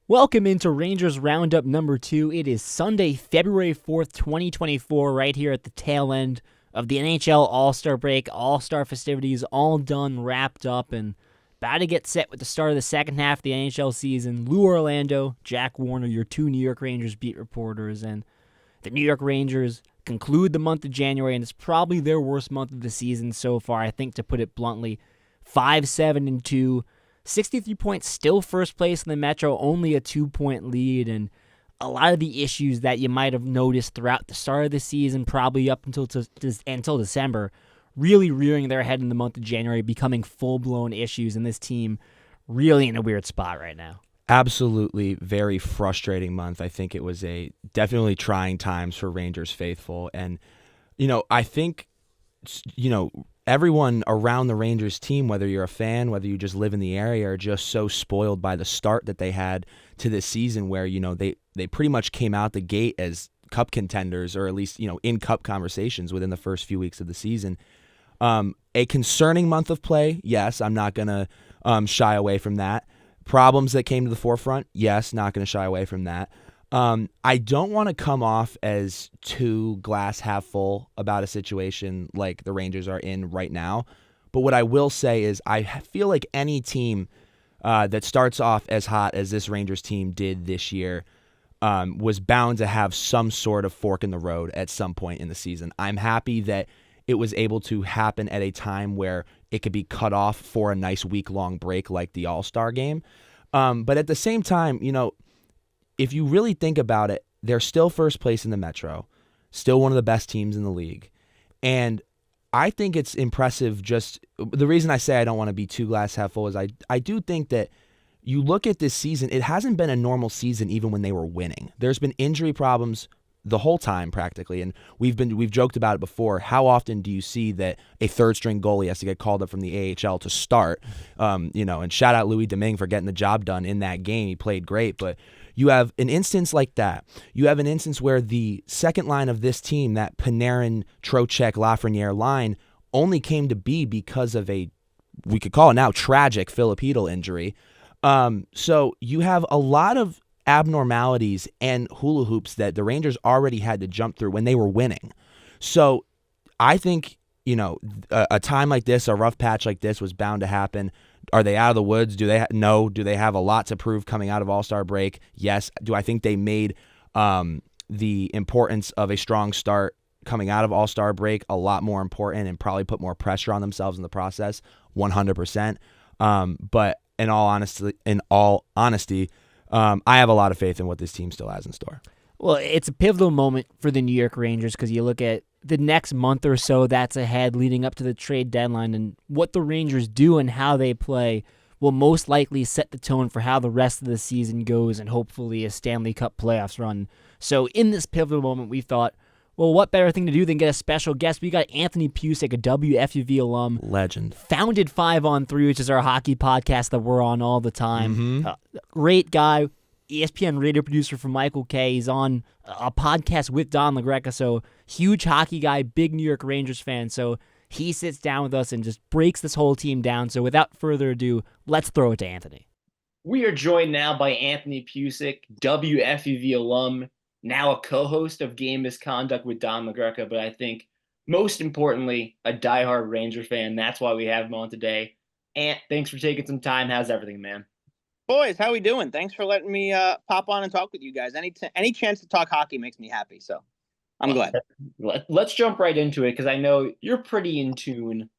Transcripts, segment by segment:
Welcome into Rangers Roundup number 2. It is Sunday, February 4th, 2024, right here at the tail end of the NHL All-Star break. All-Star festivities all done, wrapped up, and about to get set with the start of the second half of the NHL season. Lou Orlando, Jack Warner, your two New York Rangers beat reporters, and the New York Rangers conclude the month of January, and it's probably their worst month of the season so far, I think, to put it bluntly. 5-7-2. 63 points, still first place in the Metro, only a 2-point lead, and a lot of the issues that you might have noticed throughout the start of the season, probably up until December, really rearing their head in the month of January, becoming full-blown issues, and this team really in a weird spot right now. Absolutely very frustrating month. I think it was a definitely trying times for Rangers faithful. And, I think, everyone around the Rangers team, whether you're a fan, whether you just live in the area, are just so spoiled by the start that they had to this season where, they pretty much came out the gate as cup contenders, or at least, in cup conversations within the first few weeks of the season. A concerning month of play, yes, I'm not going to shy away from that. Problems that came to the forefront, yes, not going to shy away from that. I don't want to come off as too glass half full about a situation like the Rangers are in right now. But what I will say is I feel like any team that starts off as hot as this Rangers team did this year was bound to have some sort of fork in the road at some point in the season. I'm happy that it was able to happen at a time where it could be cut off for a nice week-long break like the All-Star game. But at the same time, if you really think about it, they're still first place in the Metro, still one of the best teams in the league. And I think it's impressive. Just the reason I say I don't want to be too glass half full is I do think that you look at this season, it hasn't been a normal season even when they were winning. There's been injury problems the whole time practically, and we've joked about it before. How often do you see that a third string goalie has to get called up from the AHL to start? And shout out Louis Domingue for getting the job done in that game. He played great, but you have an instance like that. You have an instance where the second line of this team, that Panarin, Trocheck, Lafreniere line, only came to be because of we could call it now, tragic Filipino injury. So you have a lot of abnormalities and hula hoops that the Rangers already had to jump through when they were winning. So I think, a time like this, a rough patch like this was bound to happen. Are they out of the woods? No. Do they have a lot to prove coming out of All-Star break? Yes. Do I think they made the importance of a strong start coming out of All-Star break a lot more important and probably put more pressure on themselves in the process? 100%. But in all honesty, I have a lot of faith in what this team still has in store. Well, it's a pivotal moment for the New York Rangers because you look at the next month or so that's ahead leading up to the trade deadline, and what the Rangers do and how they play will most likely set the tone for how the rest of the season goes and hopefully a Stanley Cup playoffs run. So in this pivotal moment, we thought, well, what better thing to do than get a special guest? We got Anthony Pucik, a WFUV alum. Legend. Founded 5 on 3, which is our hockey podcast that we're on all the time. Mm-hmm. Great guy. ESPN radio producer for Michael Kay. He's on a podcast with Don LaGreca, so huge hockey guy, big New York Rangers fan. So he sits down with us and just breaks this whole team down. So without further ado, let's throw it to Anthony. We are joined now by Anthony Pucik, WFUV alum, now a co-host of Game Misconduct with Don LaGreca, but I think most importantly, a diehard Ranger fan. That's why we have him on today. Ant, thanks for taking some time. How's everything, man? Boys, how we doing? Thanks for letting me pop on and talk with you guys. Any chance to talk hockey makes me happy, so I'm glad. Let's jump right into it because I know you're pretty in tune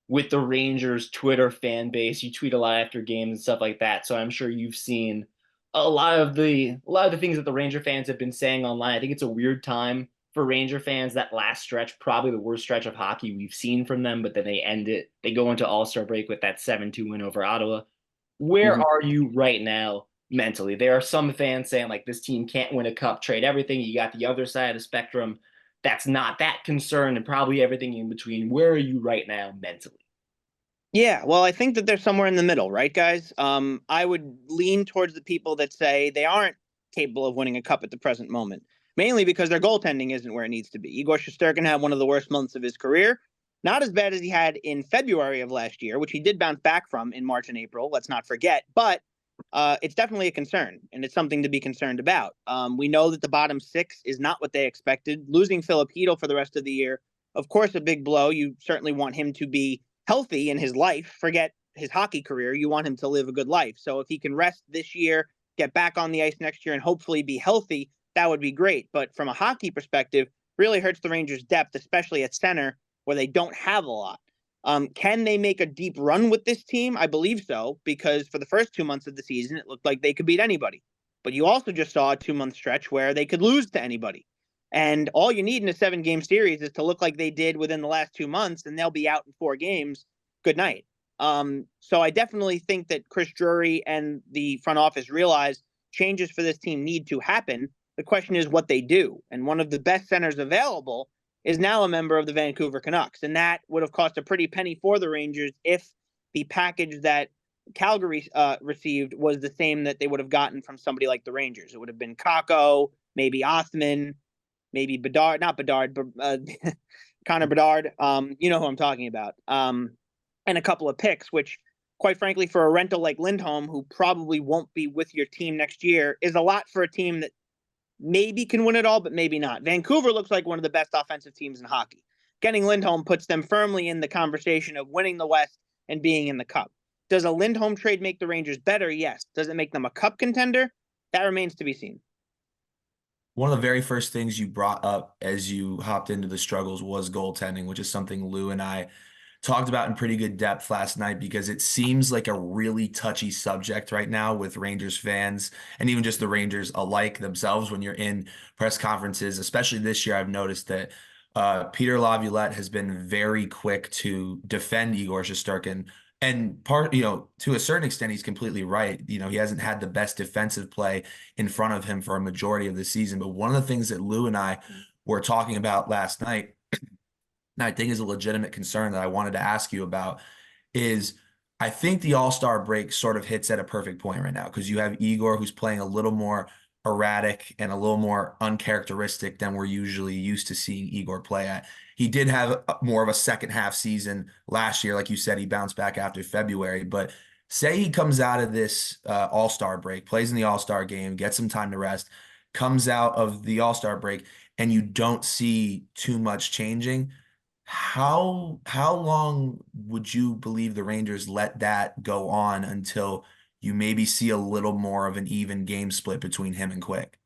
with the Rangers Twitter fan base. You tweet a lot after games and stuff like that, so I'm sure you've seen a lot of the things that the Ranger fans have been saying online. I think it's a weird time for Ranger fans. That last stretch, probably the worst stretch of hockey we've seen from them, but then they end it. They go into All-Star break with that 7-2 win over Ottawa. Where are you right now mentally? There are some fans saying, like, this team can't win a cup, trade everything. You got the other side of the spectrum that's not that concerned, and probably everything in between. Where are you right now mentally? Yeah, well, I think that they're somewhere in the middle, right, guys? I would lean towards the people that say they aren't capable of winning a cup at the present moment, mainly because their goaltending isn't where it needs to be. Igor Shesterkin had one of the worst months of his career. Not as bad as he had in February of last year, which he did bounce back from in March and April, let's not forget. But it's definitely a concern, and it's something to be concerned about. We know that the bottom six is not what they expected. Losing Filipino for the rest of the year, of course, a big blow. You certainly want him to be healthy in his life. Forget his hockey career. You want him to live a good life. So if he can rest this year, get back on the ice next year, and hopefully be healthy, that would be great. But from a hockey perspective, really hurts the Rangers' depth, especially at center, where they don't have a lot. Can they make a deep run with this team? I believe so, because for the first 2 months of the season, it looked like they could beat anybody. But you also just saw a 2-month stretch where they could lose to anybody. And all you need in a 7-game series is to look like they did within the last 2 months, and they'll be out in 4 games. Good night. So I definitely think that Chris Drury and the front office realize changes for this team need to happen. The question is what they do. And one of the best centers available is now a member of the Vancouver Canucks. And that would have cost a pretty penny for the Rangers if the package that Calgary received was the same that they would have gotten from somebody like the Rangers. It would have been Kakko, maybe Othman, maybe Bedard, not Bedard, but Connor Bedard. You know who I'm talking about. And a couple of picks, which, quite frankly, for a rental like Lindholm, who probably won't be with your team next year, is a lot for a team that maybe can win it all, but maybe not. Vancouver looks like one of the best offensive teams in hockey. Getting Lindholm puts them firmly in the conversation of winning the West and being in the Cup. Does a Lindholm trade make the Rangers better? Yes. Does it make them a Cup contender? That remains to be seen. One of the very first things you brought up as you hopped into the struggles was goaltending, which is something Lou and I talked about in pretty good depth last night, because it seems like a really touchy subject right now with Rangers fans and even just the Rangers alike themselves. When you're in press conferences, especially this year, I've noticed that Peter Laviolette has been very quick to defend Igor Shesterkin. And to a certain extent, he's completely right. He hasn't had the best defensive play in front of him for a majority of the season. But one of the things that Lou and I were talking about last night, and I think is a legitimate concern that I wanted to ask you about, is I think the All-Star break sort of hits at a perfect point right now, because you have Igor, who's playing a little more erratic and a little more uncharacteristic than we're usually used to seeing Igor play at. He did have more of a second half season last year. Like you said, he bounced back after February. But say he comes out of this All-Star break, plays in the All-Star game, gets some time to rest, comes out of the All-Star break, and you don't see too much changing. How long would you believe the Rangers let that go on until you maybe see a little more of an even game split between him and Quick?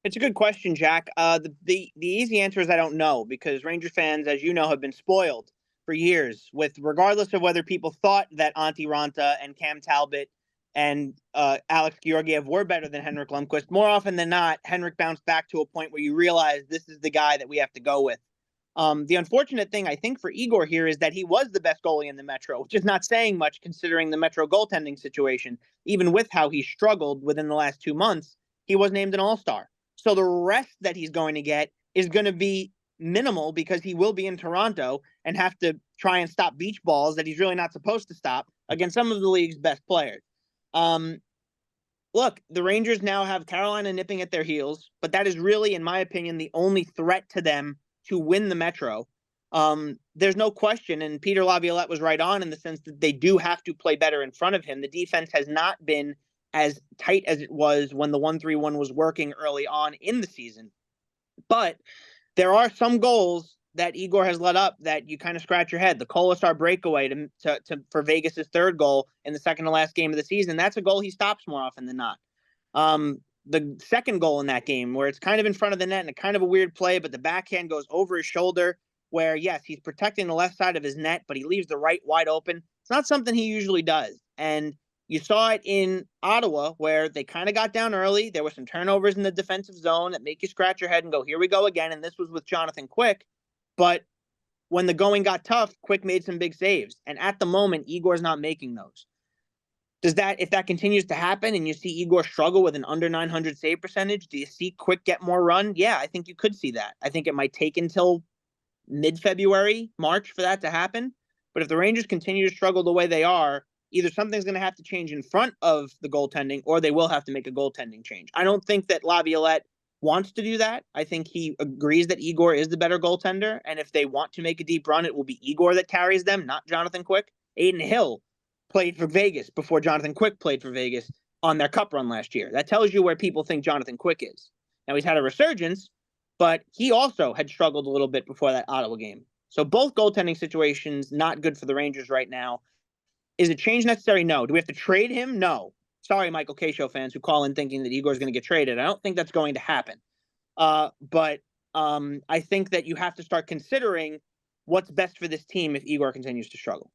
It's a good question, Jack. The easy answer is I don't know, because Ranger fans, as you know, have been spoiled for years with, regardless of whether people thought that Antti Ranta and Cam Talbot and Alex Georgiev were better than Henrik Lundqvist. More often than not, Henrik bounced back to a point where you realize this is the guy that we have to go with. The unfortunate thing, I think, for Igor here is that he was the best goalie in the Metro, which is not saying much considering the Metro goaltending situation. Even with how he struggled within the last 2 months, he was named an All-Star. So the rest that he's going to get is going to be minimal, because he will be in Toronto and have to try and stop beach balls that he's really not supposed to stop against some of the league's best players. Look, the Rangers now have Carolina nipping at their heels, but that is really, in my opinion, the only threat to them to win the Metro. There's no question, and Peter Laviolette was right on in the sense that they do have to play better in front of him. The defense has not been as tight as it was when the 1-3-1 was working early on in the season. But there are some goals that Igor has let up that you kind of scratch your head. The Kolasar breakaway for Vegas's third goal in the second to last game of the season, that's a goal he stops more often than not. The second goal in that game, where it's kind of in front of the net and a kind of a weird play, but the backhand goes over his shoulder, where, yes, he's protecting the left side of his net, but he leaves the right wide open. It's not something he usually does. And you saw it in Ottawa, where they kind of got down early. There were some turnovers in the defensive zone that make you scratch your head and go, here we go again. And this was with Jonathan Quick. But when the going got tough, Quick made some big saves. And at the moment, Igor's not making those. If that continues to happen and you see Igor struggle with an under 900 save percentage, do you see Quick get more run? Yeah, I think you could see that. I think it might take until mid-February, March for that to happen. But if the Rangers continue to struggle the way they are, either something's going to have to change in front of the goaltending, or they will have to make a goaltending change. I don't think that Laviolette wants to do that. I think he agrees that Igor is the better goaltender. And if they want to make a deep run, it will be Igor that carries them, not Jonathan Quick. Aiden Hill played for Vegas before Jonathan Quick played for Vegas. on their cup run last year. That tells you where people think Jonathan Quick is. Now, he's had a resurgence, but he also had struggled a little bit before that Ottawa game. So both goaltending situations not good for the Rangers right now. Is a change necessary? No. Do we have to trade him? No. Sorry, Michael K. Show fans who call in thinking that Igor's going to get traded. I don't think that's going to happen. But I think that you have to start considering what's best for this team if Igor continues to struggle.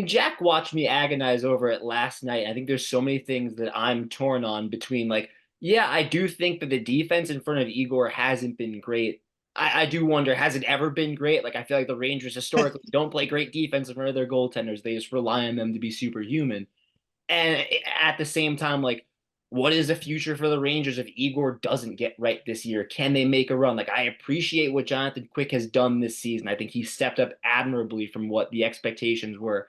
Jack watched me agonize over it last night. I think there's so many things that I'm torn on between I do think that the defense in front of Igor hasn't been great. I do wonder, has it ever been great? I feel like the Rangers historically don't play great defense in front of their goaltenders. They just rely on them to be superhuman. And at the same time, what is the future for the Rangers if Igor doesn't get right this year? Can they make a run? I appreciate what Jonathan Quick has done this season. I think he stepped up admirably from what the expectations were.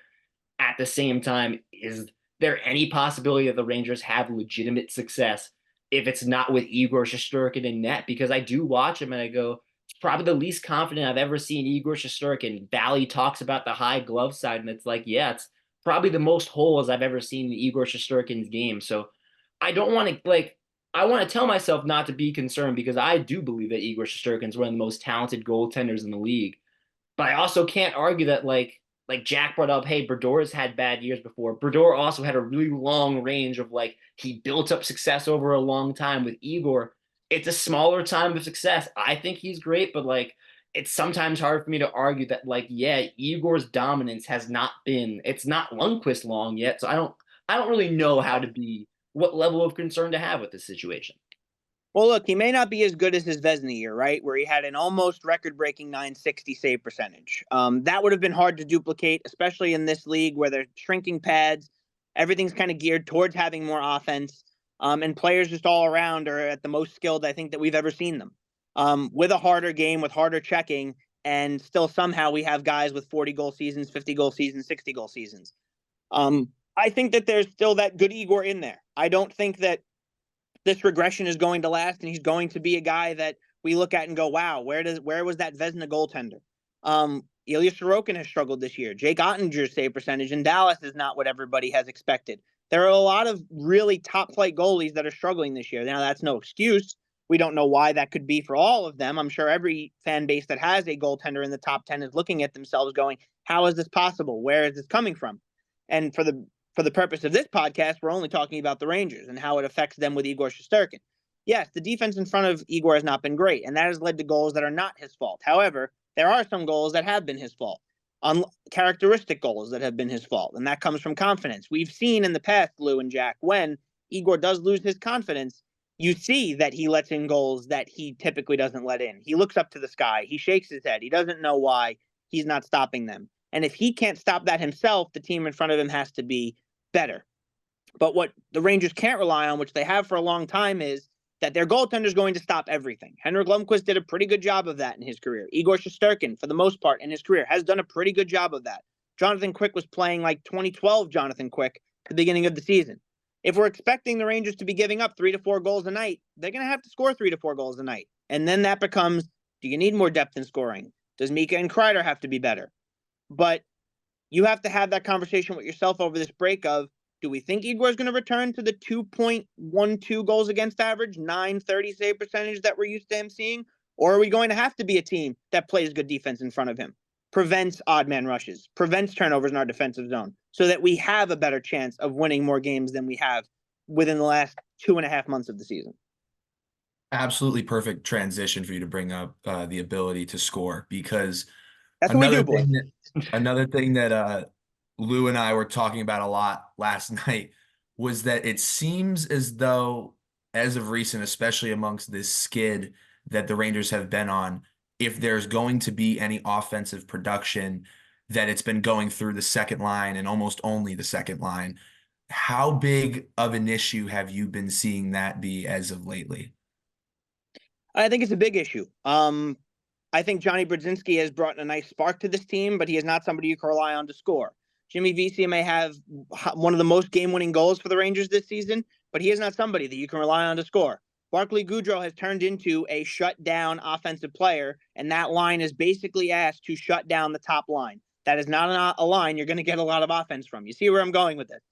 At the same time, is there any possibility that the Rangers have legitimate success if it's not with Igor Shesterkin in net? Because I do watch him and I go, it's probably the least confident I've ever seen Igor Shesterkin. Valley talks about the high glove side, and it's it's probably the most holes I've ever seen in Igor Shesterkin's game. So I don't want to I want to tell myself not to be concerned because I do believe that Igor Shesterkin is one of the most talented goaltenders in the league. But I also can't argue that like Jack brought up, hey, Brodor's had bad years before. Brodor also had a really long range of he built up success over a long time. With Igor, it's a smaller time of success. I think he's great, but it's sometimes hard for me to argue that Igor's dominance has not been, it's not Lundqvist long yet. So I don't really know what level of concern to have with this situation. Well, look, he may not be as good as his Vezina year, right? Where he had an almost record-breaking .960 save percentage. That would have been hard to duplicate, especially in this league where they're shrinking pads. Everything's kind of geared towards having more offense. And players just all around are at the most skilled I think that we've ever seen them. With a harder game, with harder checking, and still somehow we have guys with 40-goal seasons, 50-goal seasons, 60-goal seasons. I think that there's still that good Igor in there. I don't think that this regression is going to last, and he's going to be a guy that we look at and go, wow, where was that Vezina goaltender? Ilya Sorokin has struggled this year. Jake Ottinger's save percentage in Dallas is not what everybody has expected. There are a lot of really top-flight goalies that are struggling this year. Now, that's no excuse. We don't know why that could be for all of them. I'm sure every fan base that has a goaltender in the top 10 is looking at themselves going, how is this possible? Where is this coming from? And for the purpose of this podcast, we're only talking about the Rangers and how it affects them with Igor Shesterkin. Yes, the defense in front of Igor has not been great, and that has led to goals that are not his fault. However, there are some goals that have been his fault, uncharacteristic goals that have been his fault, and that comes from confidence. We've seen in the past, Lou and Jack, when Igor does lose his confidence, you see that he lets in goals that he typically doesn't let in. He looks up to the sky. He shakes his head. He doesn't know why he's not stopping them. And if he can't stop that himself, the team in front of him has to be better. But what the Rangers can't rely on, which they have for a long time, is that their goaltender is going to stop everything. Henrik Lundqvist did a pretty good job of that in his career. Igor Shesterkin, for the most part in his career, has done a pretty good job of that. Jonathan Quick was playing like 2012 Jonathan Quick at the beginning of the season. If we're expecting the Rangers to be giving up 3 to 4 goals a night, they're going to have to score 3 to 4 goals a night. And then that becomes, do you need more depth in scoring? Does Mika and Kreider have to be better? But you have to have that conversation with yourself over this break of, do we think Igor is going to return to the 2.12 goals against average, .930 save percentage that we're used to him seeing? Or are we going to have to be a team that plays good defense in front of him, prevents odd man rushes, prevents turnovers in our defensive zone, so that we have a better chance of winning more games than we have within the last 2.5 months of the season? Absolutely perfect transition for you to bring up the ability to score, because that's what we do, boys. Another thing that Lou and I were talking about a lot last night was that it seems as though, as of recent, especially amongst this skid that the Rangers have been on, if there's going to be any offensive production, that it's been going through the second line and almost only the second line. How big of an issue have you been seeing that be as of lately? I think it's a big issue. I think Johnny Brodzinski has brought a nice spark to this team, but he is not somebody you can rely on to score. Jimmy Vesey may have one of the most game-winning goals for the Rangers this season, but he is not somebody that you can rely on to score. Barclay Goodrow has turned into a shut-down offensive player, and that line is basically asked to shut down the top line. That is not a line you're going to get a lot of offense from. You see where I'm going with this?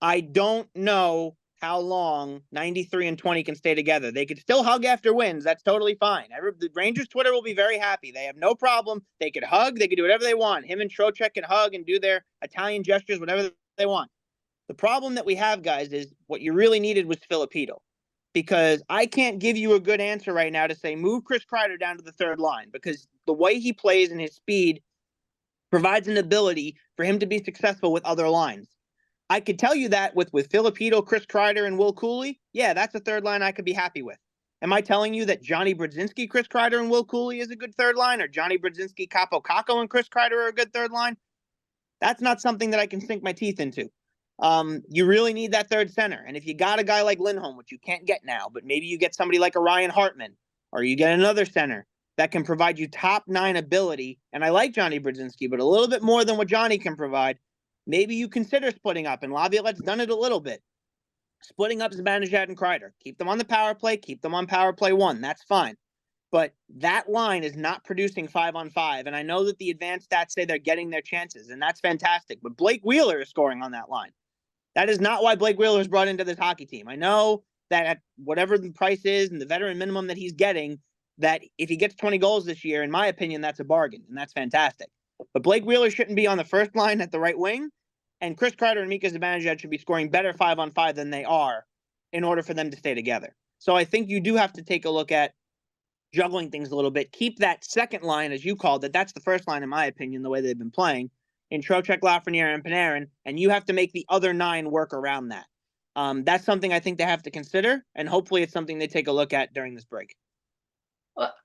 I don't know how long 93 and 20 can stay together. They could still hug after wins. That's totally fine. The Rangers Twitter will be very happy. They have no problem. They could hug. They could do whatever they want. Him and Trocheck can hug and do their Italian gestures, whatever they want. The problem that we have, guys, is what you really needed was Filipino. Because I can't give you a good answer right now to say move Chris Kreider down to the third line, because the way he plays and his speed provides an ability for him to be successful with other lines. I could tell you that with Filipino, Chris Kreider, and Will Cooley, yeah, that's a third line I could be happy with. Am I telling you that Johnny Brodzinski, Chris Kreider, and Will Cooley is a good third line, or Johnny Brodzinski, Capo Caco, and Chris Kreider are a good third line? That's not something that I can sink my teeth into. You really need that third center. And if you got a guy like Lindholm, which you can't get now, but maybe you get somebody like a Ryan Hartman, or you get another center that can provide you top 9 ability, and I like Johnny Brodzinski, but a little bit more than what Johnny can provide, maybe you consider splitting up. And Laviolette's done it a little bit. Splitting up Zibanejad and Kreider. Keep them on the power play. Keep them on power play 1. That's fine. But that line is not producing 5-on-5. And I know that the advanced stats say they're getting their chances, and that's fantastic. But Blake Wheeler is scoring on that line. That is not why Blake Wheeler is brought into this hockey team. I know that at whatever the price is and the veteran minimum that he's getting, that if he gets 20 goals this year, in my opinion, that's a bargain, and that's fantastic. But Blake Wheeler shouldn't be on the first line at the right wing, and Chris Kreider and Mika Zibanejad should be scoring better 5-on-5 than they are in order for them to stay together. So I think you do have to take a look at juggling things a little bit. Keep that second line, as you called it. That's the first line, in my opinion, the way they've been playing, in Trocheck, Lafreniere, and Panarin, and you have to make the other 9 work around that. That's something I think they have to consider, and hopefully it's something they take a look at during this break.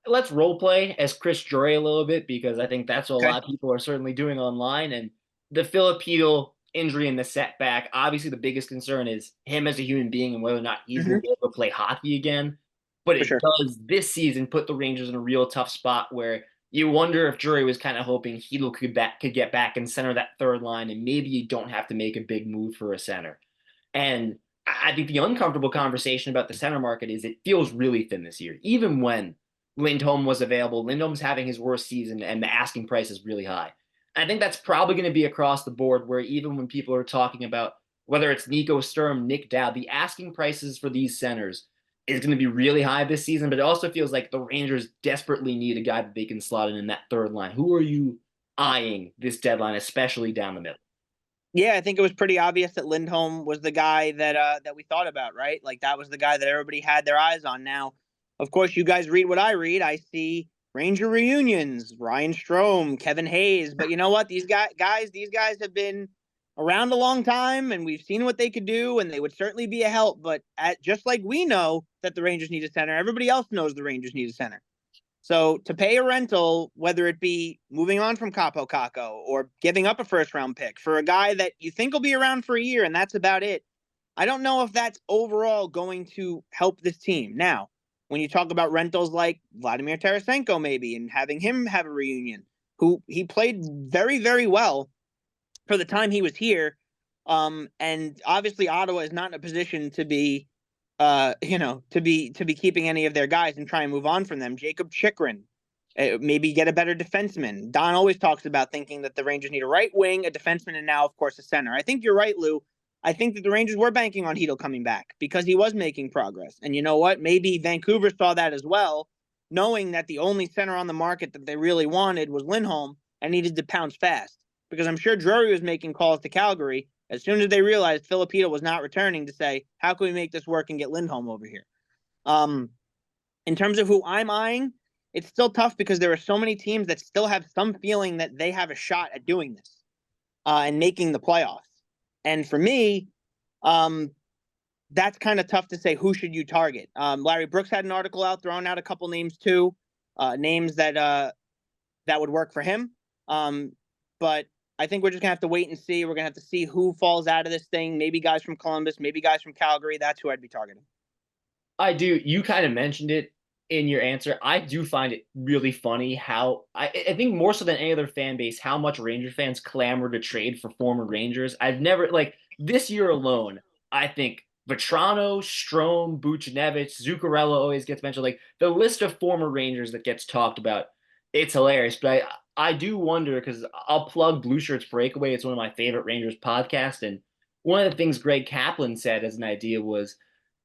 Let's role play as Chris Drury a little bit, because I think that's what a lot of people are certainly doing online. And the Filipino injury and the setback, obviously the biggest concern is him as a human being and whether or not he's going to be able to play hockey again. But it does this season put the Rangers in a real tough spot where you wonder if Drury was kind of hoping Chytil could get back and center that third line, and maybe you don't have to make a big move for a center. And I think the uncomfortable conversation about the center market is it feels really thin this year. Even when Lindholm was available, Lindholm's having his worst season, and the asking price is really high. I think that's probably going to be across the board, where even when people are talking about whether it's Nico Sturm, Nick Dowd, the asking prices for these centers is going to be really high this season, but it also feels like the Rangers desperately need a guy that they can slot in that third line. Who are you eyeing this deadline, especially down the middle? Yeah, I think it was pretty obvious that Lindholm was the guy that we thought about, right? Like, that was the guy that everybody had their eyes on. Now, of course, you guys read what I read. I see Ranger reunions, Ryan Strome, Kevin Hayes. But you know what? These guys have been around a long time, and we've seen what they could do, and they would certainly be a help. But just like we know that the Rangers need a center, everybody else knows the Rangers need a center. So to pay a rental, whether it be moving on from Capo Caco or giving up a first-round pick for a guy that you think will be around for a year and that's about it, I don't know if that's overall going to help this team. Now, when you talk about rentals like Vladimir Tarasenko maybe and having him have a reunion, who he played very, very well for the time he was here, and obviously Ottawa is not in a position to be to be keeping any of their guys and try and move on from them. Jacob Chikrin, maybe get a better defenseman. Don always talks about thinking that the Rangers need a right wing, a defenseman, and now, of course, a center. I think you're right, Lou. I think that the Rangers were banking on Chytil coming back because he was making progress. And you know what? Maybe Vancouver saw that as well, knowing that the only center on the market that they really wanted was Lindholm and needed to pounce fast. Because I'm sure Drury was making calls to Calgary as soon as they realized Filipino was not returning to say, how can we make this work and get Lindholm over here? In terms of who I'm eyeing, it's still tough because there are so many teams that still have some feeling that they have a shot at doing this and making the playoffs. And for me, that's kind of tough to say who should you target. Larry Brooks had an article out throwing out a couple names too, names that would work for him. But I think we're just going to have to wait and see. We're going to have to see who falls out of this thing. Maybe guys from Columbus, maybe guys from Calgary. That's who I'd be targeting. I do. You kind of mentioned it in your answer. I do find it really funny how I think more so than any other fan base, how much Ranger fans clamor to trade for former Rangers. I've never, like, this year alone, I think Vetrano, Strome, Buchnevich, Zuccarello always gets mentioned. Like, the list of former Rangers that gets talked about, it's hilarious. But I do wonder, because I'll plug Blueshirts Breakaway. It's one of my favorite Rangers podcasts. And one of the things Greg Kaplan said as an idea was,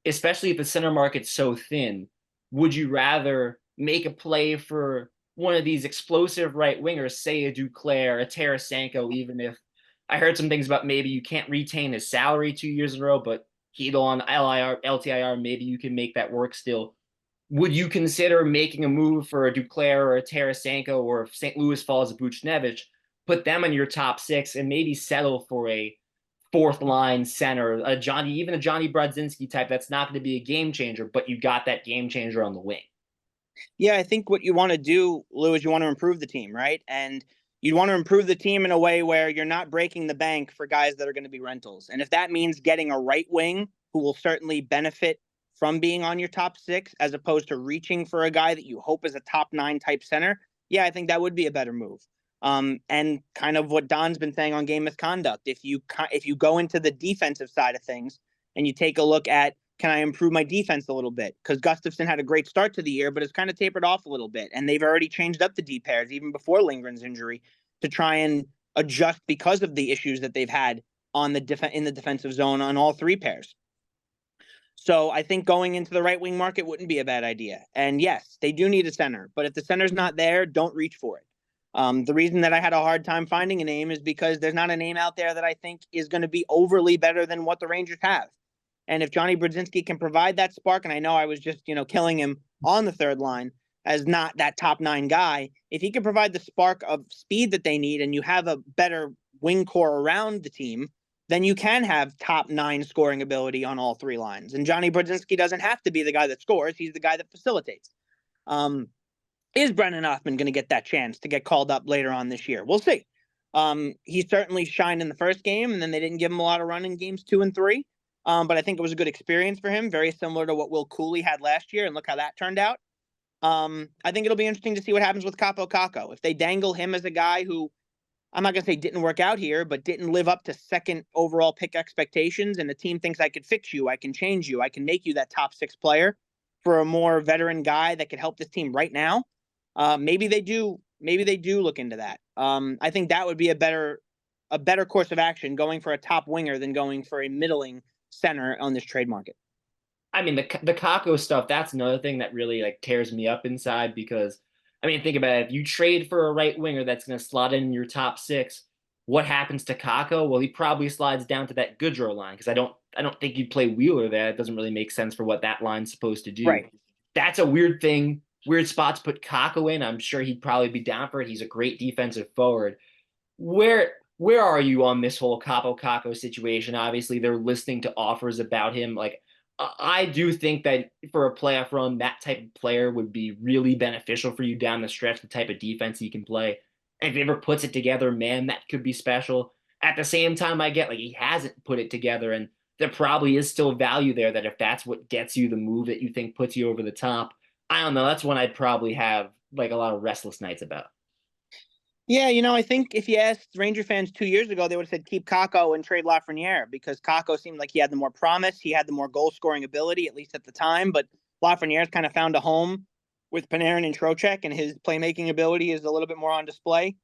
especially if the center market's so thin, would you rather make a play for one of these explosive right wingers, say a Duclair, a Tarasenko, even if I heard some things about maybe you can't retain his salary 2 years in a row, but he'd on LIR, LTIR, maybe you can make that work still. Would you consider making a move for a Duclair or a Tarasenko, or if St. Louis falls to Buchnevich, put them in your top six and maybe settle for a fourth line center, even a Johnny Brodzinski type that's not going to be a game changer, but you got that game changer on the wing? Yeah, I think what you want to do, Lou, is you want to improve the team, right? And you'd want to improve the team in a way where you're not breaking the bank for guys that are going to be rentals. And if that means getting a right wing who will certainly benefit from being on your top six, as opposed to reaching for a guy that you hope is a top 9 type center, yeah, I think that would be a better move. And kind of what Don's been saying on game misconduct. If you go into the defensive side of things and you take a look at, can I improve my defense a little bit? Because Gustafsson had a great start to the year, but it's kind of tapered off a little bit. And they've already changed up the D pairs even before Lindgren's injury to try and adjust because of the issues that they've had on the in the defensive zone on all 3 pairs. So I think going into the right wing market wouldn't be a bad idea. And yes, they do need a center, but if the center's not there, don't reach for it. The reason that I had a hard time finding a name is because there's not a name out there that I think is going to be overly better than what the Rangers have. And if Johnny Brodzinski can provide that spark, and I know I was just, killing him on the third line as not that top 9 guy, if he can provide the spark of speed that they need and you have a better wing core around the team, then you can have top 9 scoring ability on all 3 lines. And Johnny Brodzinski doesn't have to be the guy that scores. He's the guy that facilitates. Is Brennan Othmann going to get that chance to get called up later on this year? We'll see. He certainly shined in the first game, and then they didn't give him a lot of run in games 2 and 3. But I think it was a good experience for him, very similar to what Will Cooley had last year, and look how that turned out. I think it'll be interesting to see what happens with Capo Caco. If they dangle him as a guy who, I'm not going to say didn't work out here, but didn't live up to second overall pick expectations, and the team thinks I could fix you, I can change you, I can make you that top 6 player for a more veteran guy that could help this team right now, maybe they do look into that. I think that would be a better course of action, going for a top winger than going for a middling center on this trade market. I mean, the Kako stuff, that's another thing that really tears me up inside, because I mean, think about it. If you trade for a right winger that's going to slot in your top 6, what happens to Kako? Well, he probably slides down to that Goodrow line, because I don't think you'd play Wheeler there. It doesn't really make sense for what that line's supposed to do. Right. That's a weird spot to put Kako in. I'm sure he'd probably be down for it. He's a great defensive forward. Where are you on this whole Capo Kako situation? Obviously, they're listening to offers about him. I do think that for a playoff run, that type of player would be really beneficial for you down the stretch, the type of defense he can play. And if he ever puts it together, man, that could be special. At the same time, I get he hasn't put it together, and there probably is still value there that if that's what gets you the move that you think puts you over the top, I don't know. That's one I'd probably have a lot of restless nights about. Yeah, I think if you asked Ranger fans 2 years ago, they would have said keep Kako and trade Lafreniere, because Kako seemed like he had the more promise. He had the more goal-scoring ability, at least at the time. But Lafreniere's kind of found a home with Panarin and Trocheck, and his playmaking ability is a little bit more on display.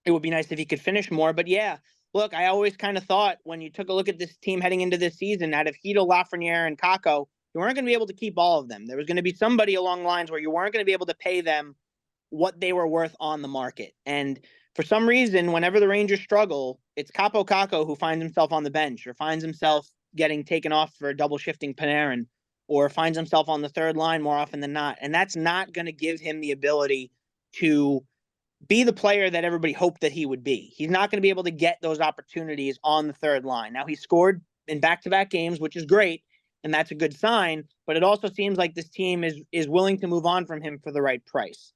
It would be nice if he could finish more. But yeah, look, I always kind of thought when you took a look at this team heading into this season that if Chytil, Lafreniere, and Kako, you weren't going to be able to keep all of them. There was going to be somebody along lines where you weren't going to be able to pay them what they were worth on the market. And for some reason, whenever the Rangers struggle, it's Capo Caco who finds himself on the bench, or finds himself getting taken off for double shifting Panarin, or finds himself on the third line more often than not. And that's not going to give him the ability to be the player that everybody hoped that he would be. He's not going to be able to get those opportunities on the third line. Now, he scored in back-to-back games, which is great, and that's a good sign, but it also seems like this team is willing to move on from him for the right price.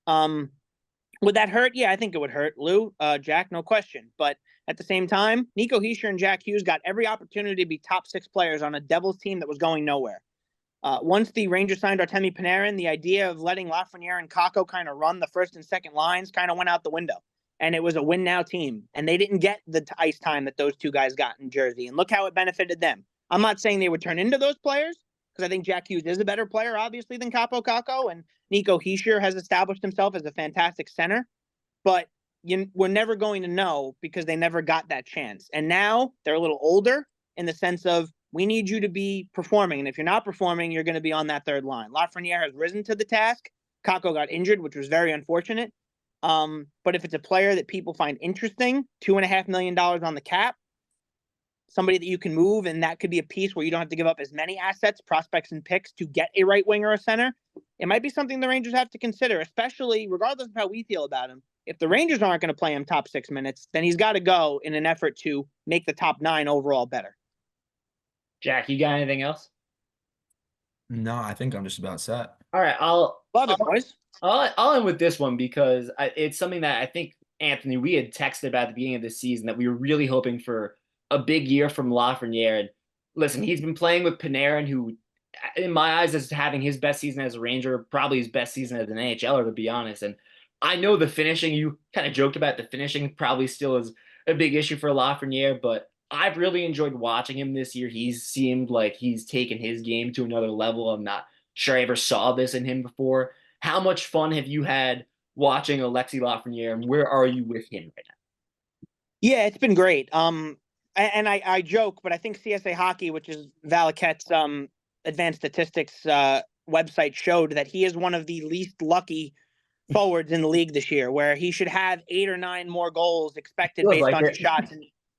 Would that hurt? Yeah, I think it would hurt, Lou, Jack, no question. But at the same time, Nico Hischier and Jack Hughes got every opportunity to be top 6 players on a Devils team that was going nowhere. Once the Rangers signed Artemi Panarin, the idea of letting Lafreniere and Kako kind of run the first and second lines kind of went out the window. And it was a win-now team. And they didn't get the ice time that those 2 guys got in Jersey. And look how it benefited them. I'm not saying they would turn into those players, because I think Jack Hughes is a better player, obviously, than Capo Caco, and Nico Hischier has established himself as a fantastic center. But we're never going to know because they never got that chance. And now they're a little older in the sense of we need you to be performing. And if you're not performing, you're going to be on that third line. Lafreniere has risen to the task. Kakko got injured, which was very unfortunate. But if it's a player that people find interesting, $2.5 million on the cap, somebody that you can move, and that could be a piece where you don't have to give up as many assets, prospects, and picks to get a right winger or center, it might be something the Rangers have to consider, especially regardless of how we feel about him. If the Rangers aren't going to play him top 6 minutes, then he's got to go in an effort to make the top 9 overall better. Jack, you got anything else? No, I think I'm just about set. All right, Love it, boys. I'll end with this one because it's something that I think, Anthony, we had texted about at the beginning of the season that we were really hoping for a big year from Lafreniere. And listen, he's been playing with Panarin, who, in my eyes, is having his best season as a Ranger, probably his best season as an NHLer, to be honest. And I know the finishing, you kind of joked about the finishing probably still is a big issue for Lafreniere, but I've really enjoyed watching him this year. He's seemed like he's taken his game to another level. I'm not sure I ever saw this in him before. How much fun have you had watching Alexis Lafreniere, and where are you with him right now? Yeah, it's been great. And I joke, but I think CSA Hockey, which is Valaquette's advanced statistics website, showed that he is one of the least lucky forwards in the league this year, where he should have 8 or 9 more goals expected based on his shots.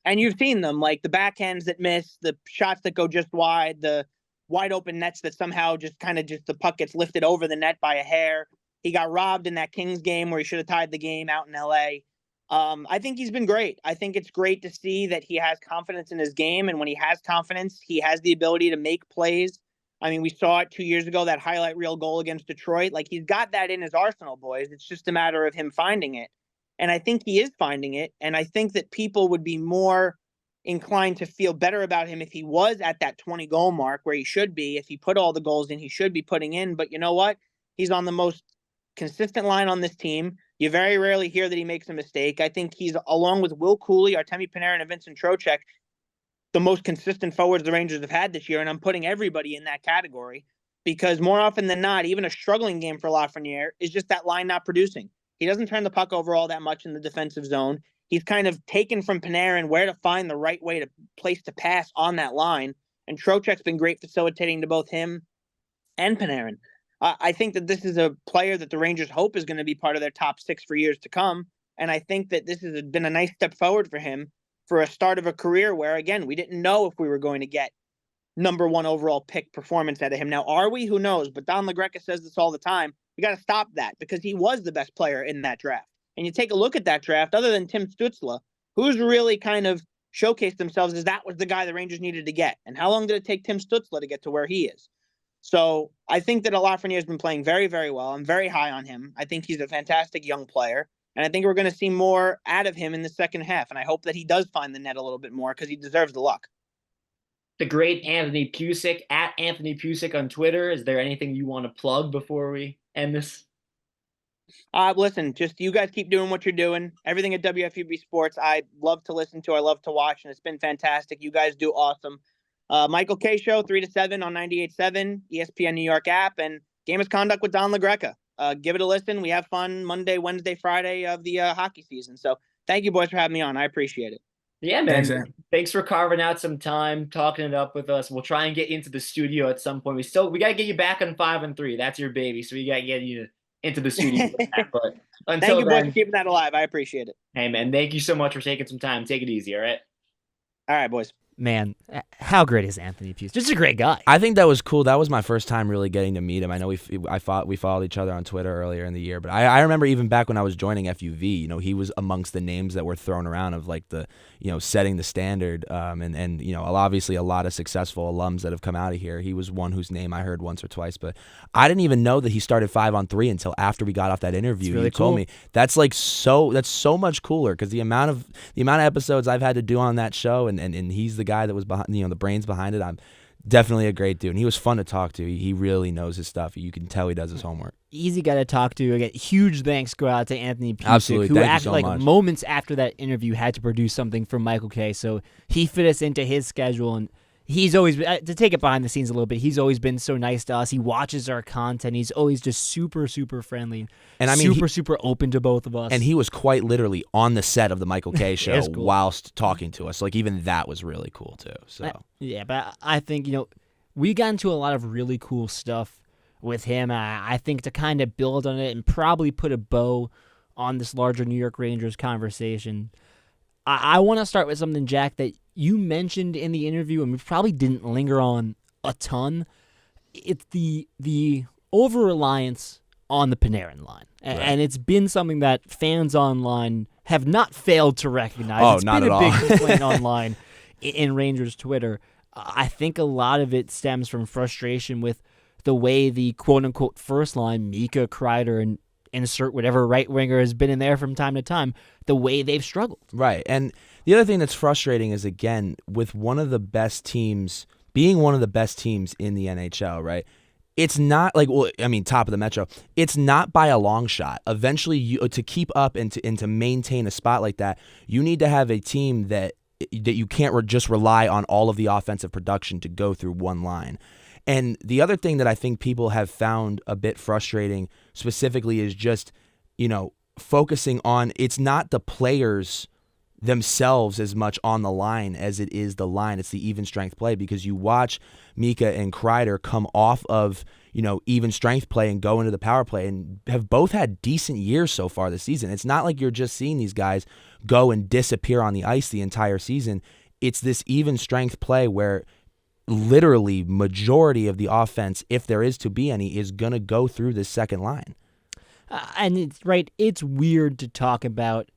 And you've seen them, like the backhands that miss, the shots that go just wide, the wide open nets that somehow just the puck gets lifted over the net by a hair. He got robbed in that Kings game where he should have tied the game out in LA. I think he's been great. I think it's great to see that he has confidence in his game. And when he has confidence, he has the ability to make plays. I mean, we saw it 2 years ago, that highlight reel goal against Detroit. Like, he's got that in his arsenal, boys. It's just a matter of him finding it. And I think he is finding it. And I think that people would be more inclined to feel better about him if he was at that 20 goal mark where he should be. If he put all the goals in, he should be putting in. But you know what? He's on the most consistent line on this team. You very rarely hear that he makes a mistake. I think he's, along with Will Cooley, Artemi Panarin, and Vincent Trocheck, the most consistent forwards the Rangers have had this year. And I'm putting everybody in that category because more often than not, even a struggling game for Lafreniere is just that line not producing. He doesn't turn the puck over all that much in the defensive zone. He's kind of taken from Panarin where to find the right way to place to pass on that line. And Trocheck's been great facilitating to both him and Panarin. I think that this is a player that the Rangers hope is going to be part of their top 6 for years to come. And I think that this has been a nice step forward for him for a start of a career where, again, we didn't know if we were going to get number 1 overall pick performance out of him. Now, are we? Who knows? But Don LaGreca says this all the time. We got to stop that because he was the best player in that draft. And you take a look at that draft, other than Tim Stützle, who's really kind of showcased themselves as that was the guy the Rangers needed to get. And how long did it take Tim Stützle to get to where he is? So I think that Lafreniere has been playing very, very well. I'm very high on him. I think he's a fantastic young player. And I think we're going to see more out of him in the second half. And I hope that he does find the net a little bit more because he deserves the luck. The great Anthony Pucik, at Anthony Pucik on Twitter. Is there anything you want to plug before we end this? Listen, just you guys keep doing what you're doing. Everything at WFUV Sports, I love to listen to. I love to watch, and it's been fantastic. You guys do awesome. Michael K. Show, 3 to 7 on 98.7, ESPN New York app, and Game of Conduct with Don LaGreca. Give it a listen. We have fun Monday, Wednesday, Friday of the hockey season. So thank you, boys, for having me on. I appreciate it. Yeah, man. Thanks for carving out some time, talking it up with us. We'll try and get you into the studio at some point. We got to get you back on 5 and 3. That's your baby. So we got to get you into the studio. But until thank you, then, boys, for keeping that alive. I appreciate it. Hey, man, thank you so much for taking some time. Take it easy, all right? All right, boys. Man, how great is Anthony Pucik? Just a great guy. I think that was cool. That was my first time really getting to meet him. I know we followed each other on Twitter earlier in the year, but I remember even back when I was joining FUV, you know, he was amongst the names that were thrown around of like the, you know, setting the standard, and you know, obviously a lot of successful alums that have come out of here. He was one whose name I heard once or twice, but I didn't even know that he started 5-on-3 until after we got off that interview. Really You told cool. me that's so much cooler because the amount of episodes I've had to do on that show, and he's the guy that was behind, you know, the brains behind it. I'm definitely a great dude. And he was fun to talk to. He really knows his stuff. You can tell he does his homework. Easy guy to talk to. Again, huge thanks go out to Anthony Pucik, Absolutely. who Thank you actually, so like much. moments after that interview, had to produce something for Michael K. So he fit us into his schedule, and he's always, to take it behind the scenes a little bit, he's always been so nice to us. He watches our content. He's always just super, super friendly. And I mean, super open to both of us. And he was quite literally on the set of the Michael K show cool. whilst talking to us. Like, even that was really cool, too. So yeah, but I think, we got into a lot of really cool stuff with him. I think to kind of build on it and probably put a bow on this larger New York Rangers conversation, I want to start with something, Jack, that you mentioned in the interview and we probably didn't linger on a ton. It's the over-reliance on the Panarin line. Right. And it's been something that fans online have not failed to recognize. It's not been at a big all. complaint online in Rangers Twitter. I think a lot of it stems from frustration with the way the quote-unquote first line, Mika, Kreider, and insert whatever right winger has been in there from time to time, the way they've struggled. Right. And the other thing that's frustrating is, again, with one of the best teams, being one of the best teams in the NHL, right? It's not like, top of the Metro. It's not by a long shot. Eventually, to keep up and to maintain a spot like that, you need to have a team that you can't just rely on all of the offensive production to go through one line. And the other thing that I think people have found a bit frustrating specifically is just, focusing on, it's not the players themselves as much on the line as it is the line. It's the even strength play, because you watch Mika and Kreider come off of, even strength play and go into the power play and have both had decent years so far this season. It's not like you're just seeing these guys go and disappear on the ice the entire season. It's this even strength play where literally majority of the offense, if there is to be any, is going to go through this second line. And it's weird to talk about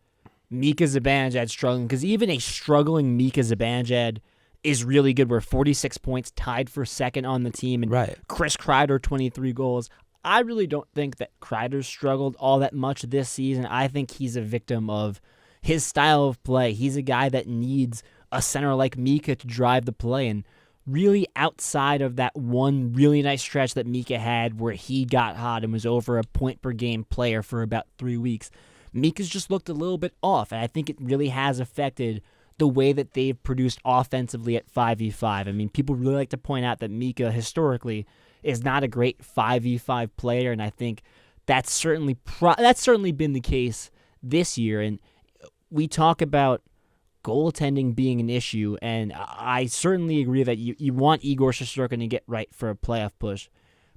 Mika Zibanejad struggling, because even a struggling Mika Zibanejad is really good. We're 46 points, tied for second on the team, and right. Chris Kreider, 23 goals. I really don't think that Kreider struggled all that much this season. I think he's a victim of his style of play. He's a guy that needs a center like Mika to drive the play, and really outside of that one really nice stretch that Mika had where he got hot and was over a point-per-game player for about 3 weeks, Mika's just looked a little bit off, and I think it really has affected the way that they've produced offensively at 5v5. I mean, people really like to point out that Mika historically is not a great 5v5 player, and I think that's certainly been the case this year. And we talk about goaltending being an issue, and I certainly agree that you want Igor Shesterkin to get right for a playoff push.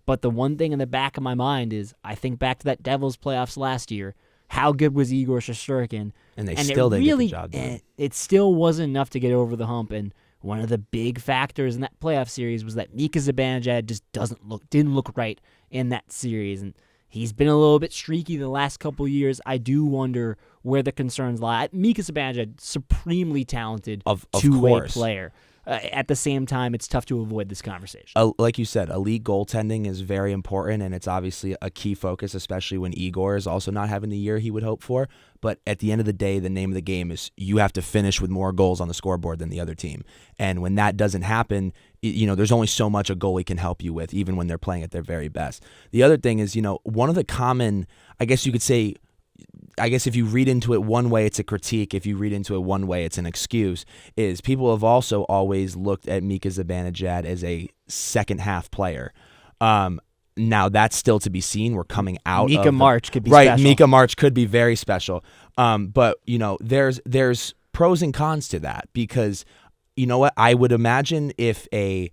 But the one thing in the back of my mind is, I think back to that Devils playoffs last year. How good was Igor Shesterkin? And still didn't get the job done. It still wasn't enough to get over the hump. And one of the big factors in that playoff series was that Mika Zibanejad just didn't look right in that series. And he's been a little bit streaky the last couple of years. I do wonder where the concerns lie. Mika Zibanejad, supremely talented two-way player. At the same time, it's tough to avoid this conversation. Like you said, elite goaltending is very important, and it's obviously a key focus, especially when Igor is also not having the year he would hope for. But at the end of the day, the name of the game is you have to finish with more goals on the scoreboard than the other team. And when that doesn't happen, there's only so much a goalie can help you with, even when they're playing at their very best. The other thing is, one of the common, I guess you could say, if you read into it one way, it's a critique. If you read into it one way, it's an excuse, is people have also always looked at Mika Zibanejad as a second-half player. Now, that's still to be seen. We're coming out Mika March could be right, special. Mika March could be very special. But, there's pros and cons to that, because, you know what, I would imagine if a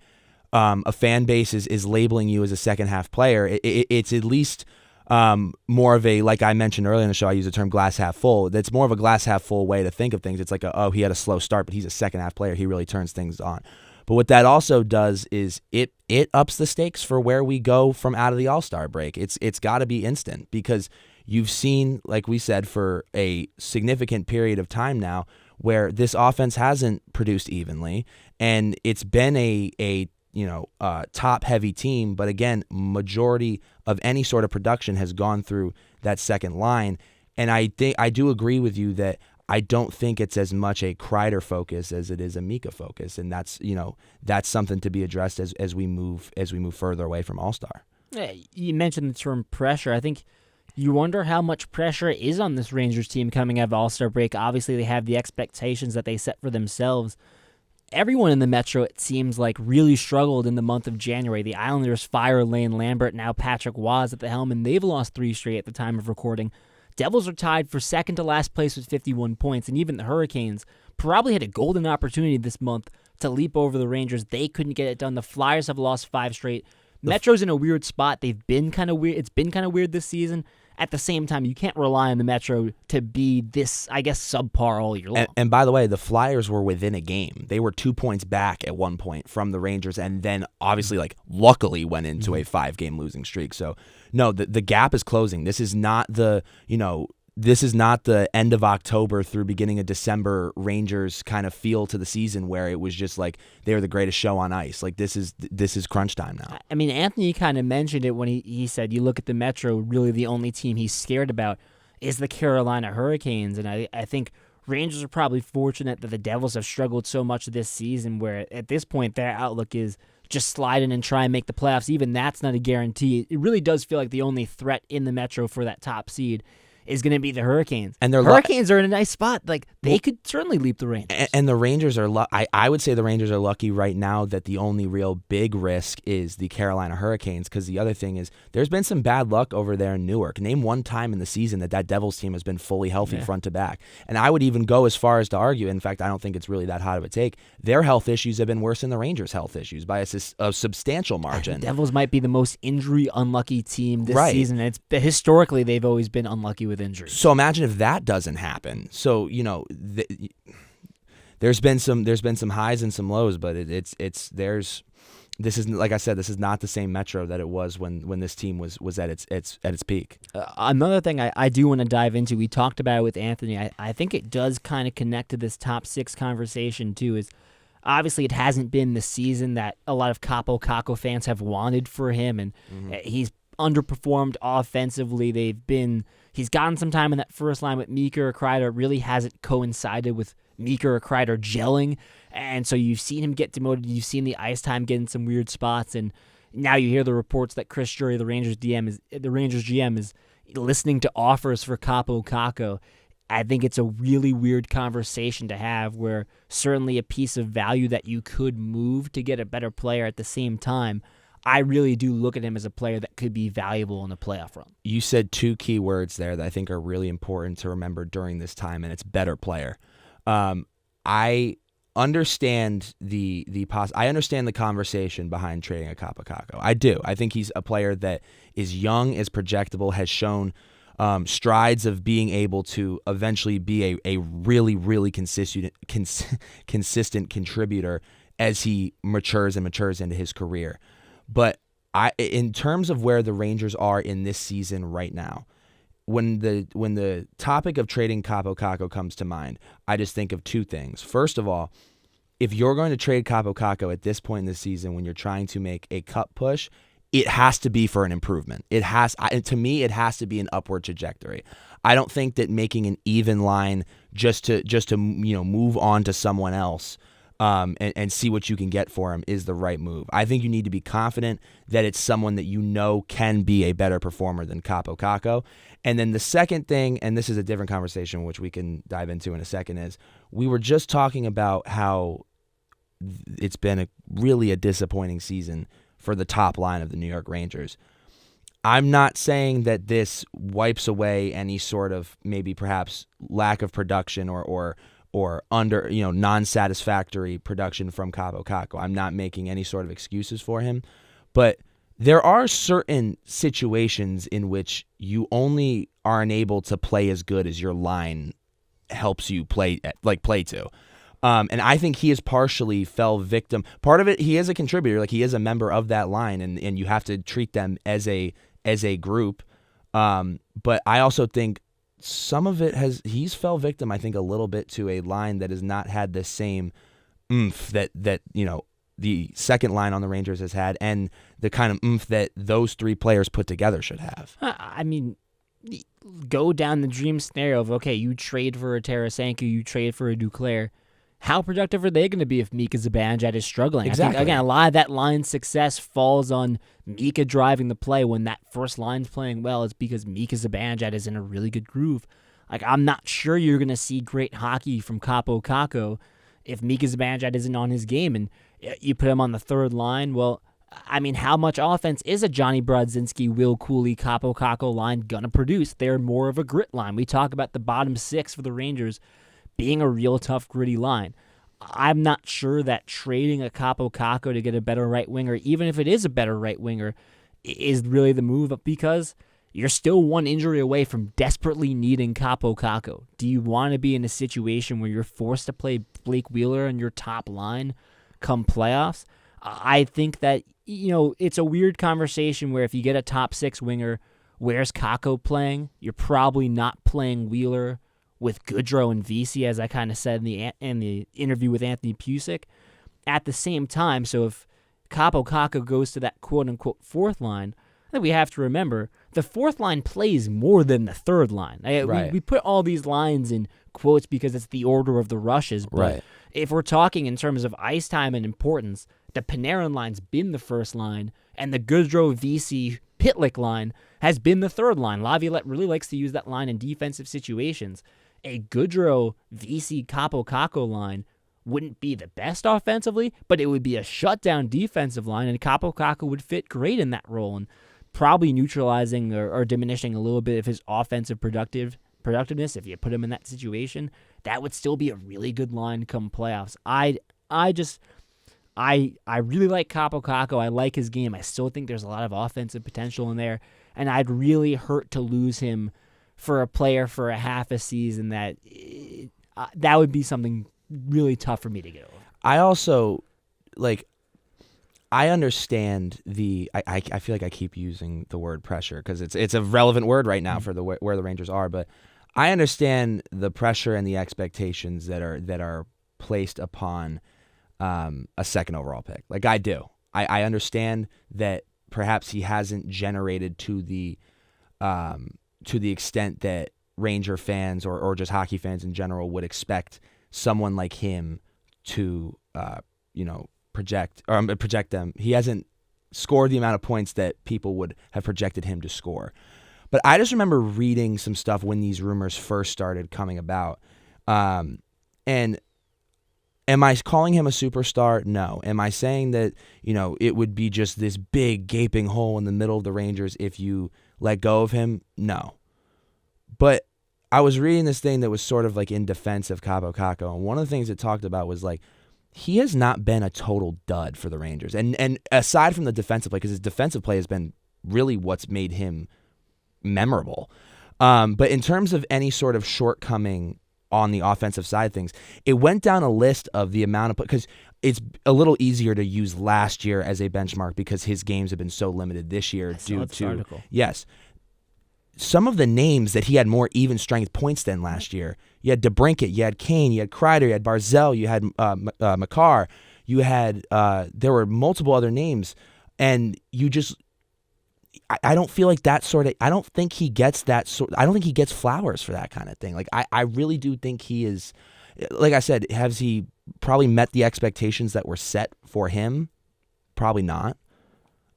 fan base is labeling you as a second-half player, it's at least more of a, like I mentioned earlier in the show, I use the term glass half full. That's more of a glass half full way to think of things. It's like, he had a slow start, but he's a second half player. He really turns things on. But what that also does is it ups the stakes for where we go from out of the All-Star break. It's got to be instant, because you've seen, like we said, for a significant period of time now where this offense hasn't produced evenly, and it's been a top-heavy team, but again, majority of any sort of production has gone through that second line. And I do agree with you that I don't think it's as much a Kreider focus as it is a Mika focus, and that's something to be addressed as we move further away from All-Star. Yeah, you mentioned the term pressure. I think you wonder how much pressure is on this Rangers team coming out of All-Star break. Obviously, they have the expectations that they set for themselves. everyone in the Metro, it seems like, really struggled in the month of January. The Islanders fire Lane Lambert, now Patrick Waz at the helm, and they've lost 3 straight at the time of recording. Devils are tied for second to last place with 51 points, and even the Hurricanes probably had a golden opportunity this month to leap over the Rangers. They couldn't get it done. The Flyers have lost 5 straight. Metro's in a weird spot. They've been kind of weird. It's been kind of weird this season. At the same time, you can't rely on the Metro to be this, I guess, subpar all year long. And by the way, the Flyers were within a game. They were 2 points back at one point from the Rangers, and then obviously, luckily went into a 5-game losing streak. So, no, the gap is closing. This is not this is not the end of October through beginning of December Rangers kind of feel to the season where it was just like they were the greatest show on ice. This is crunch time now. I mean, Anthony kind of mentioned it when he said, you look at the Metro, really the only team he's scared about is the Carolina Hurricanes. And I think Rangers are probably fortunate that the Devils have struggled so much this season where at this point their outlook is just slide in and try and make the playoffs. Even that's not a guarantee. It really does feel like the only threat in the Metro for that top seed is going to be the Hurricanes. And the Hurricanes are in a nice spot. They could certainly leap the Rangers. And the Rangers are I would say the Rangers are lucky right now that the only real big risk is the Carolina Hurricanes, because the other thing is there's been some bad luck over there in Newark. Name one time in the season that Devils team has been fully healthy front to back. And I would even go as far as to argue, in fact, I don't think it's really that hot of a take, their health issues have been worse than the Rangers' health issues by a substantial margin. The Devils might be the most injury unlucky team this season. Historically, they've always been unlucky with injuries. So imagine if that doesn't happen. So there's been some highs and some lows, but this is, like I said, this is not the same Metro that it was when this team was at its peak. Another thing I do want to dive into, we talked about it with Anthony. I think it does kind of connect to this top 6 conversation too. Is obviously it hasn't been the season that a lot of Capo Caco fans have wanted for him, and he's underperformed offensively. He's gotten some time in that first line with Mika or Kreider. It really hasn't coincided with Mika or Kreider gelling, and so you've seen him get demoted. You've seen the ice time get in some weird spots, and now you hear the reports that Chris Drury, the Rangers GM, is listening to offers for Capo Caco. I think it's a really weird conversation to have, where certainly a piece of value that you could move to get a better player at the same time. I really do look at him as a player that could be valuable in the playoff run. You said 2 key words there that I think are really important to remember during this time, and it's better player. I understand I understand the conversation behind trading a Capo Caco. I do. I think he's a player that is young, is projectable, has shown strides of being able to eventually be a really, really consistent contributor as he matures into his career. But in terms of where the Rangers are in this season right now, when the topic of trading Capo Caco comes to mind, I just think of 2 things. First of all, if you're going to trade Capo Caco at this point in the season when you're trying to make a cup push, it has to be for an improvement. To me, it has to be an upward trajectory. I don't think that making an even line just to move on to someone else and see what you can get for him is the right move. I think you need to be confident that it's someone that can be a better performer than Capo Caco. And then the second thing, and this is a different conversation which we can dive into in a second, is we were just talking about how it's been really a disappointing season for the top line of the New York Rangers. I'm not saying that this wipes away any sort of maybe perhaps lack of production or under non-satisfactory production from Capo Caco. I'm not making any sort of excuses for him, but there are certain situations in which you only are unable to play as good as your line helps you play to. And I think he has partially fell victim. Part of it, he is a contributor, he is a member of that line, and you have to treat them as a group. But I also think some of it he's fell victim, I think, a little bit to a line that has not had the same oomph that the second line on the Rangers has had, and the kind of oomph that those 3 players put together should have. I mean, go down the dream scenario of, okay, you trade for a Tarasenko, you trade for a Duclair. How productive are they going to be if Mika Zibanejad is struggling? Exactly. I think, again, a lot of that line's success falls on Mika driving the play. When that first line's playing well, it's because Mika Zibanejad is in a really good groove. I'm not sure you're going to see great hockey from Capo Caco if Mika Zibanejad isn't on his game and you put him on the third line, well, I mean, how much offense is a Johnny Brodzinski, Will Cooley, Capo Caco line going to produce? They're more of a grit line. We talk about the bottom six for the Rangers being a real tough, gritty line. I'm not sure that trading a Capo Caco to get a better right winger, even if it is a better right winger, is really the move, because you're still one injury away from desperately needing Capo Caco. Do you want to be in a situation where you're forced to play Blake Wheeler on your top line come playoffs? I think that, it's a weird conversation where if you get a top six winger, where's Caco playing? You're probably not playing Wheeler with Goodrow and Vesey, as I kind of said in the interview with Anthony Pucik. At the same time, so if Capo Caco goes to that quote-unquote fourth line, I think we have to remember the fourth line plays more than the third line. Right. We put all these lines in quotes because it's the order of the rushes, but Right. if we're talking in terms of ice time and importance, the Panarin line's been the first line, and the Goodrow, Vesey, Pitlick line has been the third line. Laviolette really likes to use that line in defensive situations. A Goodrow, Vesey, Capo Caco line wouldn't be the best offensively, but it would be a shutdown defensive line, and Capo Caco would fit great in that role and probably neutralizing or diminishing a little bit of his offensive productiveness. If you put him in that situation, that would still be a really good line come playoffs. I really like Capo Caco. I like his game. I still think there's a lot of offensive potential in there, and I'd really hurt to lose him for a player for a half a season. That would be something really tough for me to get over. I also, I understand I feel like I keep using the word pressure because it's a relevant word right now for where the Rangers are, but I understand the pressure and the expectations that are placed upon a second overall pick. I do. I understand that perhaps he hasn't generated to the extent that Ranger fans or just hockey fans in general would expect someone like him to project them. He hasn't scored the amount of points that people would have projected him to score. But I just remember reading some stuff when these rumors first started coming about. And am I calling him a superstar? No. Am I saying that, it would be just this big gaping hole in the middle of the Rangers if you let go of him? No. But I was reading this thing that was sort of in defense of Capo Caco, and one of the things it talked about was he has not been a total dud for the Rangers. And aside from the defensive play, because his defensive play has been really what's made him memorable. But in terms of any sort of shortcoming on the offensive side of things, it went down a list of the amount of, because it's a little easier to use last year as a benchmark because his games have been so limited this year due to article. Yes. Some of the names that he had more even strength points than last year. You had DeBrincat, you had Kane, you had Kreider, you had Barzell, you had Makar, you had there were multiple other names, and you just I don't feel like that sort of. I don't think he gets that sort. I don't think he gets flowers for that kind of thing. I really do think he is. Like I said, has he probably met the expectations that were set for him? Probably not.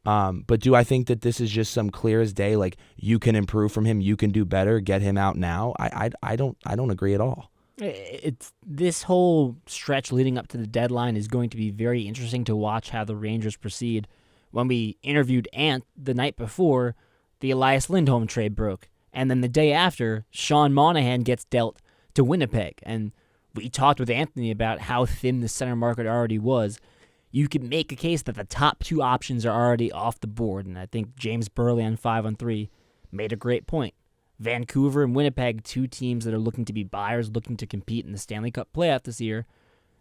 But do I think that this is just some clear as day, you can improve from him, you can do better, get him out now? I don't agree at all. It's this whole stretch leading up to the deadline is going to be very interesting to watch how the Rangers proceed. When we interviewed Ant the night before, the Elias Lindholm trade broke, and then the day after, Sean Monahan gets dealt to Winnipeg, and we talked with Anthony about how thin the center market already was. You could make a case that the top two options are already off the board, and I think James Burley on 5-on-3 made a great point. Vancouver and Winnipeg, two teams that are looking to be buyers, looking to compete in the Stanley Cup playoff this year,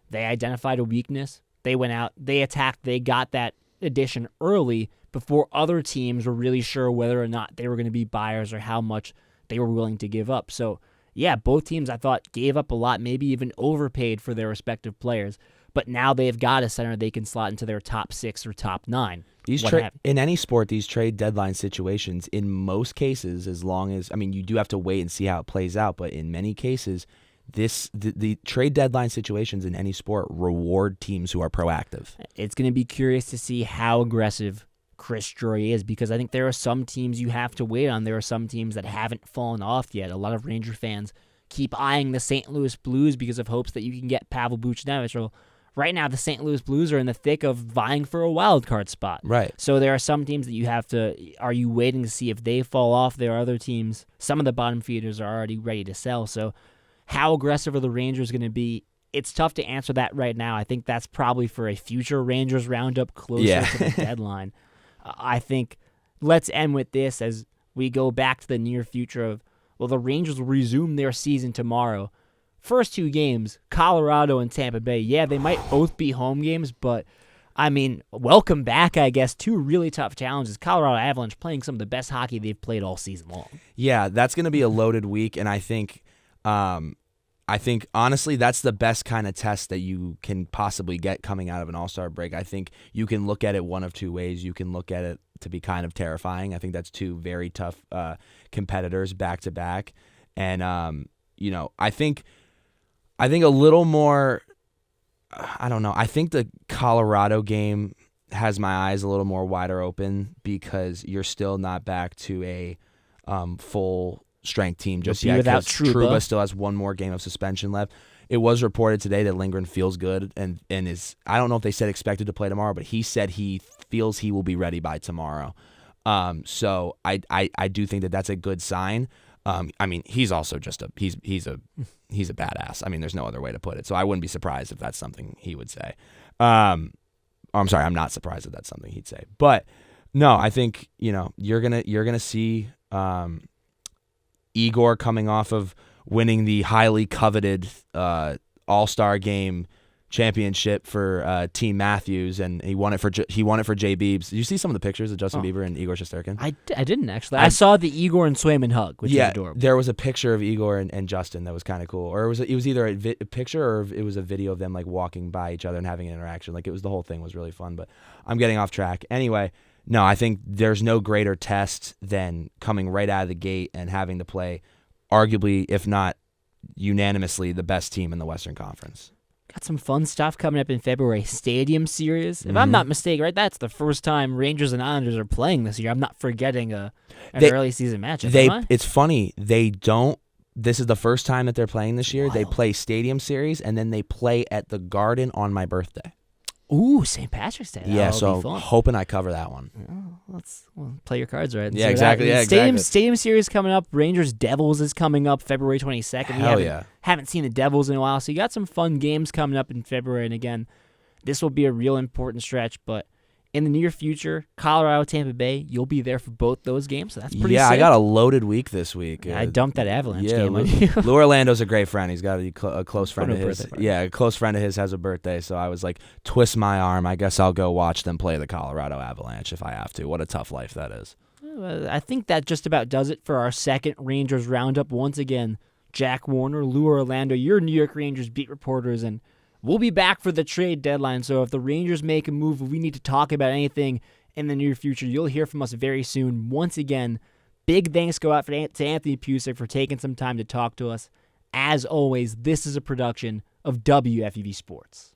they identified a weakness. They went out, they attacked, they got that addition early before other teams were really sure whether or not they were going to be buyers or how much they were willing to give up. So, yeah, both teams I thought gave up a lot, maybe even overpaid for their respective players. But now they've got a center they can slot into their top 6 or top 9. In any sport, these trade deadline situations, in most cases, as long as, you do have to wait and see how it plays out, but in many cases, the trade deadline situations in any sport reward teams who are proactive. It's going to be curious to see how aggressive Chris Drury is, because I think there are some teams you have to wait on. There are some teams that haven't fallen off yet. A lot of Ranger fans keep eyeing the St. Louis Blues because of hopes that you can get Pavel Buchnevich. Well, right now, the St. Louis Blues are in the thick of vying for a wild card spot. Right. So there are some teams that you have to. Are you waiting to see if they fall off? There are other teams. Some of the bottom feeders are already ready to sell. So how aggressive are the Rangers going to be? It's tough to answer that right now. I think that's probably for a future Rangers roundup closer to the deadline. I think let's end with this as we go back to the near future of, well, the Rangers will resume their season tomorrow. First 2 games, Colorado and Tampa Bay. Yeah, they might both be home games, but, I mean, welcome back, I guess. 2 really tough challenges. Colorado Avalanche playing some of the best hockey they've played all season long. Yeah, that's going to be a loaded week, and I think honestly that's the best kind of test that you can possibly get coming out of an All-Star break. I think you can look at it one of 2 ways. You can look at it to be kind of terrifying. I think that's 2 very tough competitors back to back, and I think a little more. I don't know. I think the Colorado game has my eyes a little more wider open because you're still not back to a full strength team just yet. Without Trouba still has 1 more game of suspension left. It was reported today that Lindgren feels good and is. I don't know if they said expected to play tomorrow, but he said he feels he will be ready by tomorrow. So I do think that that's a good sign. I mean, he's also just he's a badass. I mean, there's no other way to put it. So I wouldn't be surprised if that's something he would say. I'm sorry, I'm not surprised if that's something he'd say. But no, I think you're gonna see Igor coming off of winning the highly coveted All-Star Game championship for Team Matthews, and he won it for Jay Biebs. Did you see some of the pictures of Justin Bieber and Igor Shesterkin? I didn't actually. I saw the Igor and Swayman hug, which is adorable. There was a picture of Igor and Justin that was kind of cool, or it was either a picture or it was a video of them like walking by each other and having an interaction. Like the whole thing was really fun. But I'm getting off track. Anyway, no, I think there's no greater test than coming right out of the gate and having to play, arguably, if not unanimously, the best team in the Western Conference. Got some fun stuff coming up in February. Stadium Series. If I'm not mistaken, right, that's the first time Rangers and Islanders are playing this year. I'm not forgetting an early season matchup. It's funny. They don't. This is the first time that they're playing this year. Wild. They play Stadium Series, and then they play at the Garden on my birthday. Ooh, St. Patrick's Day. Yeah, That'll so be fun. hoping I cover that one. Let's play your cards right. Yeah, exactly. Yeah, Stadium Series coming up. Rangers Devils is coming up February 22nd. Hell yeah. Haven't seen the Devils in a while, so you got some fun games coming up in February. And again, this will be a real important stretch, but in the near future, Colorado, Tampa Bay, you'll be there for both those games, so that's pretty sick. I got a loaded week this week. I dumped that Avalanche game on you. Lou Orlando's a great friend. He's got a close friend of his. Yeah, a close friend of his has a birthday, so I was like, twist my arm. I guess I'll go watch them play the Colorado Avalanche if I have to. What a tough life that is. I think that just about does it for our second Rangers Roundup. Once again, Jack Warner, Lou Orlando, your New York Rangers beat reporters, and we'll be back for the trade deadline, so if the Rangers make a move, we need to talk about anything in the near future, you'll hear from us very soon. Once again, big thanks go out to Anthony Pucik for taking some time to talk to us. As always, this is a production of WFUV Sports.